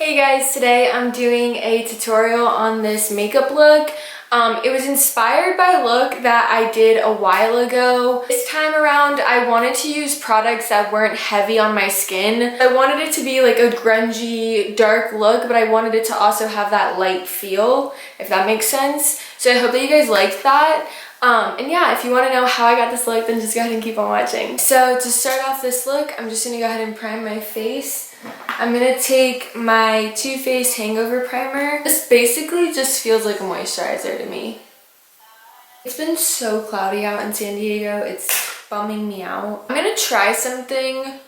Hey guys, today I'm doing a tutorial on this makeup look. It was inspired by a look that I did a while ago. This time around, I wanted to use products that weren't heavy on my skin. I wanted it to be like a grungy, dark look, but I wanted it to also have that light feel, if that makes sense. So I hope that you guys liked that. And yeah, if you want to know how I got this look, then just go ahead and keep on watching. So to start off this look, I'm just going to go ahead and prime my face. I'm going to take my Too Faced Hangover Primer. This basically just feels like a moisturizer to me. It's been so cloudy out in San Diego, it's bumming me out. I'm going to try something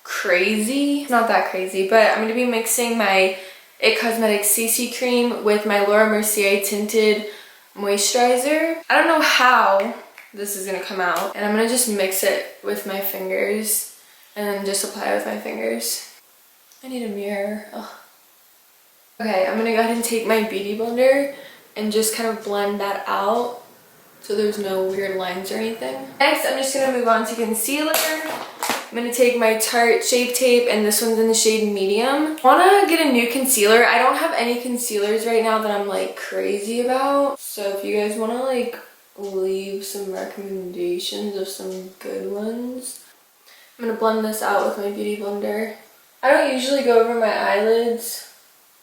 crazy. Not that crazy, but I'm going to be mixing my It Cosmetics CC Cream with my Laura Mercier Tinted Moisturizer. I don't know how this is going to come out, and I'm going to just mix it with my fingers and then just apply it with my fingers. I need a mirror. Ugh. Okay, I'm gonna go ahead and take my beauty blender and just kind of blend that out so there's no weird lines or anything. Next, I'm just gonna move on to concealer. I'm gonna take my Tarte Shape Tape, and this one's in the shade Medium. I wanna get a new concealer. I don't have any concealers right now that I'm like crazy about. So if you guys wanna like leave some recommendations of some good ones. I'm gonna blend this out with my beauty blender. I don't usually go over my eyelids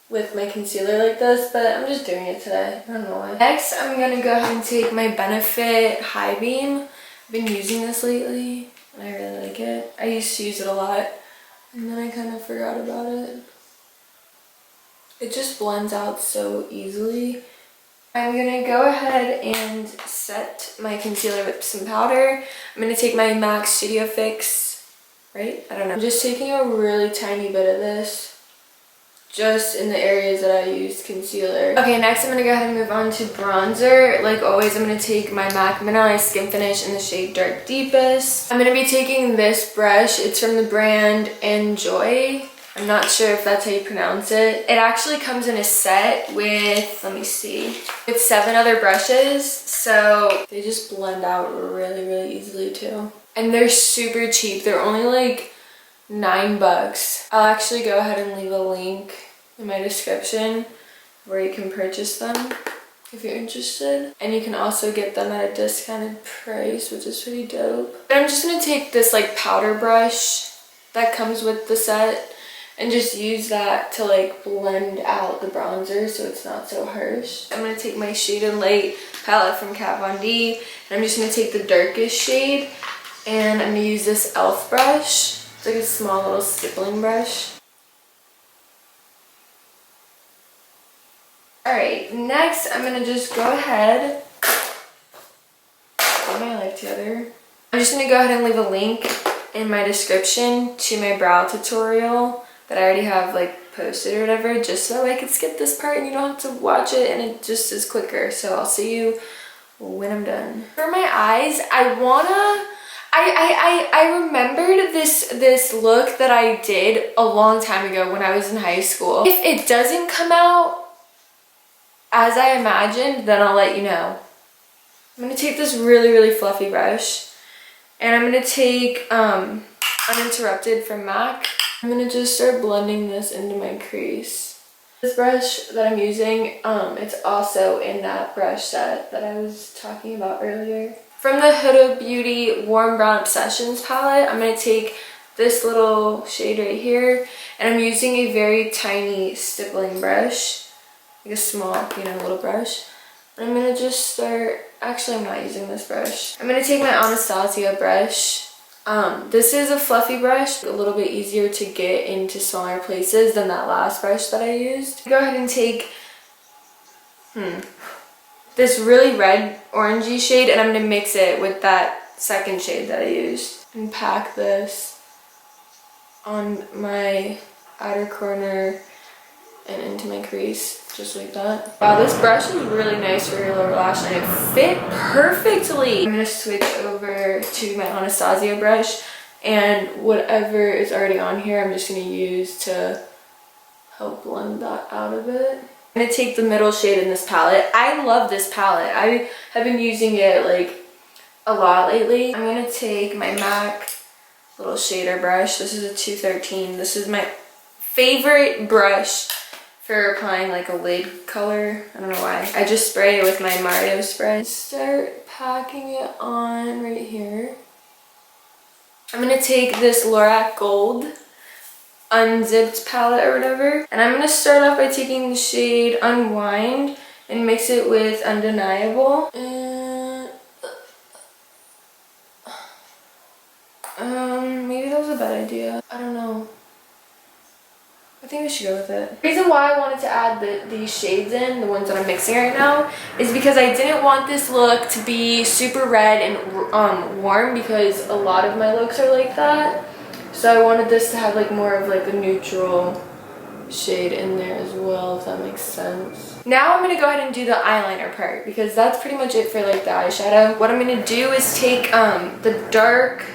with my concealer like this, but I'm just doing it today. I don't know why. Next, I'm going to go ahead and take my Benefit High Beam. I've been using this lately, and I really like it. I used to use it a lot, and then I kind of forgot about it. It just blends out so easily. I'm going to go ahead and set my concealer with some powder. I'm going to take my MAC Studio Fix. Right? I don't know. I'm just taking a really tiny bit of this just in the areas that I used concealer. Okay, next I'm going to go ahead and move on to bronzer. Like always, I'm going to take my MAC Mineralized Skin Finish in the shade Dark Deepest. I'm going to be taking this brush. It's from the brand Anjou. I'm not sure if that's how you pronounce it. It actually comes in a set with, let me see, with 7 other brushes. So they just blend out really, really easily too. And they're super cheap. They're only like $9. I'll actually go ahead and leave a link in my description where you can purchase them if you're interested. And you can also get them at a discounted price, which is pretty dope. But I'm just gonna take this like powder brush that comes with the set and just use that to like blend out the bronzer so it's not so harsh. I'm gonna take my Shade and Light palette from Kat Von D, and I'm just gonna take the darkest shade. And I'm going to use this e.l.f. brush. It's like a small little stippling brush. Alright, next I'm going to just go ahead, put my life together. I'm just going to go ahead and leave a link in my description to my brow tutorial that I already have like posted or whatever, just so I could skip this part and you don't have to watch it and it just is quicker. So I'll see you when I'm done. For my eyes, I remembered this look that I did a long time ago when I was in high school. If it doesn't come out as I imagined, then I'll let you know. I'm going to take this really, really fluffy brush, and I'm going to take Uninterrupted from MAC. I'm going to just start blending this into my crease. This brush that I'm using, it's also in that brush set that I was talking about earlier. From the Huda Beauty Warm Brown Obsessions palette, I'm going to take this little shade right here, and I'm using a very tiny stippling brush, like a small, little brush. And I'm going to just start, actually I'm not using this brush. I'm going to take my Anastasia brush. This is a fluffy brush, a little bit easier to get into smaller places than that last brush that I used. Go ahead and take, this really red orangey shade, and I'm going to mix it with that second shade that I used and pack this on my outer corner and into my crease, just like that. Wow, this brush is really nice for your lower lash line. It fit perfectly. I'm going to switch over to my Anastasia brush, and whatever is already on here I'm just going to use to help blend that out a bit. I'm going to take the middle shade in this palette. I love this palette. I have been using it like a lot lately. I'm going to take my MAC little shader brush. This is a 213. This is my favorite brush for applying like a lid color. I don't know why. I just spray it with my Mario spray. Start packing it on right here. I'm gonna take this Lorac Gold unzipped palette or whatever, and I'm gonna start off by taking the shade Unwind and mix it with Undeniable. And maybe that was a bad idea. I don't know. I think we should go with it. The reason why I wanted to add these shades in, the ones that I'm mixing right now, is because I didn't want this look to be super red and warm, because a lot of my looks are like that. So I wanted this to have like more of like a neutral shade in there as well, if that makes sense. Now I'm going to go ahead and do the eyeliner part, because that's pretty much it for like the eyeshadow. What I'm going to do is take the dark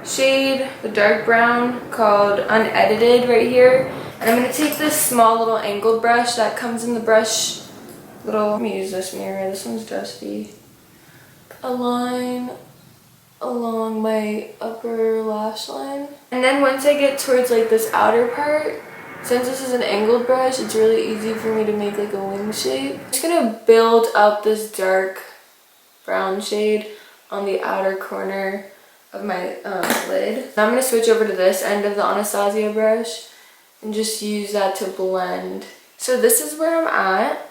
shade, the dark brown, called Unedited right here, and I'm going to take this small little angled brush that comes in the brush little, let me use this mirror, this one's dusty, a line along my upper lash line. And then once I get towards like this outer part, since this is an angled brush, it's really easy for me to make like a wing shape. I'm just going to build up this dark brown shade on the outer corner of my lid. Now I'm going to switch over to this end of the Anastasia brush and just use that to blend. So this is where I'm at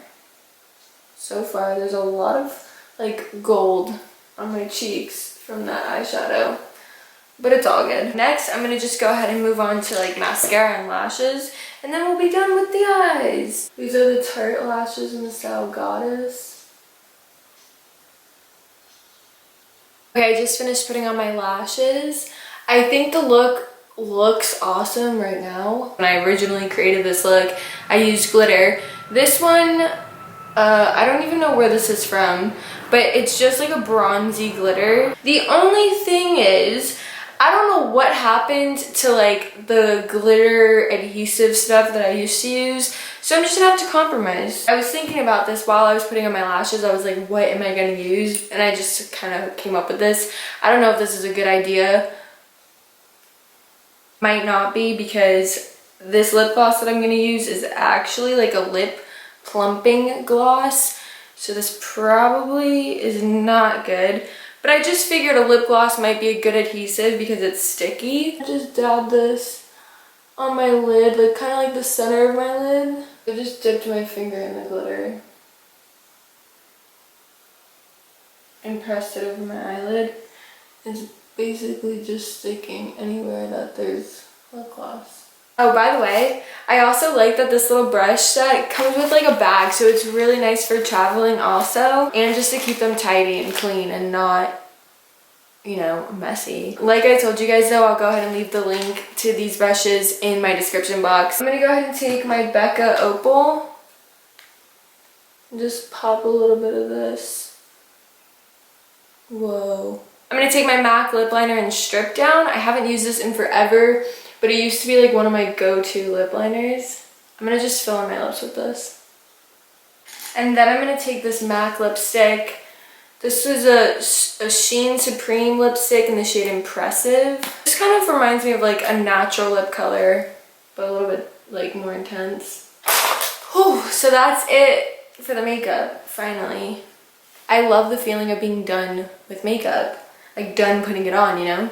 so far. There's a lot of like gold on my cheeks from that eyeshadow, but it's all good. Next, I'm going to just go ahead and move on to like mascara and lashes, and then we'll be done with the eyes. These are the Tarte lashes in the style Goddess. Okay, I just finished putting on my lashes. I think the look looks awesome right now. When I originally created this look, I used glitter. This one, I don't even know where this is from, but it's just like a bronzy glitter. The only thing is, I don't know what happened to like the glitter adhesive stuff that I used to use, so I'm just gonna have to compromise. I was thinking about this while I was putting on my lashes. I was like, what am I gonna use? And I just kind of came up with this. I don't know if this is a good idea. Might not be, because this lip gloss that I'm gonna use is actually like a lip plumping gloss, so this probably is not good. But I just figured a lip gloss might be a good adhesive because it's sticky. I just dabbed this on my lid, like kind of like the center of my lid. I just dipped my finger in the glitter and pressed it over my eyelid. It's basically just sticking anywhere that there's lip gloss. Oh, by the way, I also like that this little brush set comes with like a bag, so it's really nice for traveling also, and just to keep them tidy and clean and not, you know, messy. Like I told you guys though, I'll go ahead and leave the link to these brushes in my description box. I'm gonna go ahead and take my Becca Opal and just pop a little bit of this. Whoa. I'm gonna take my MAC lip liner and Strip Down. I haven't used this in forever, but it used to be like one of my go-to lip liners. I'm gonna just fill in my lips with this. And then I'm gonna take this MAC lipstick. This was a Sheen Supreme lipstick in the shade Impressive. This kind of reminds me of like a natural lip color, but a little bit like more intense. Whew, so that's it for the makeup, finally. I love the feeling of being done with makeup. Like done putting it on, you know?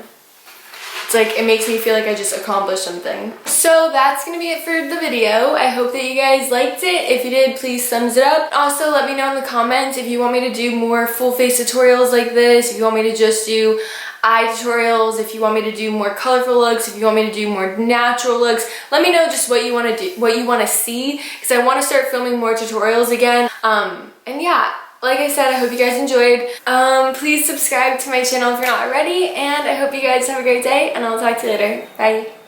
It's like, it makes me feel like I just accomplished something. So that's gonna be it for the video. I hope that you guys liked it. If you did, please thumbs it up. Also, let me know in the comments if you want me to do more full face tutorials like this, if you want me to just do eye tutorials, if you want me to do more colorful looks, if you want me to do more natural looks. Let me know just what you want to do, what you want to see, because I want to start filming more tutorials again. And yeah, like I said, I hope you guys enjoyed. Please subscribe to my channel if you're not already, and I hope you guys have a great day, and I'll talk to you later. Bye.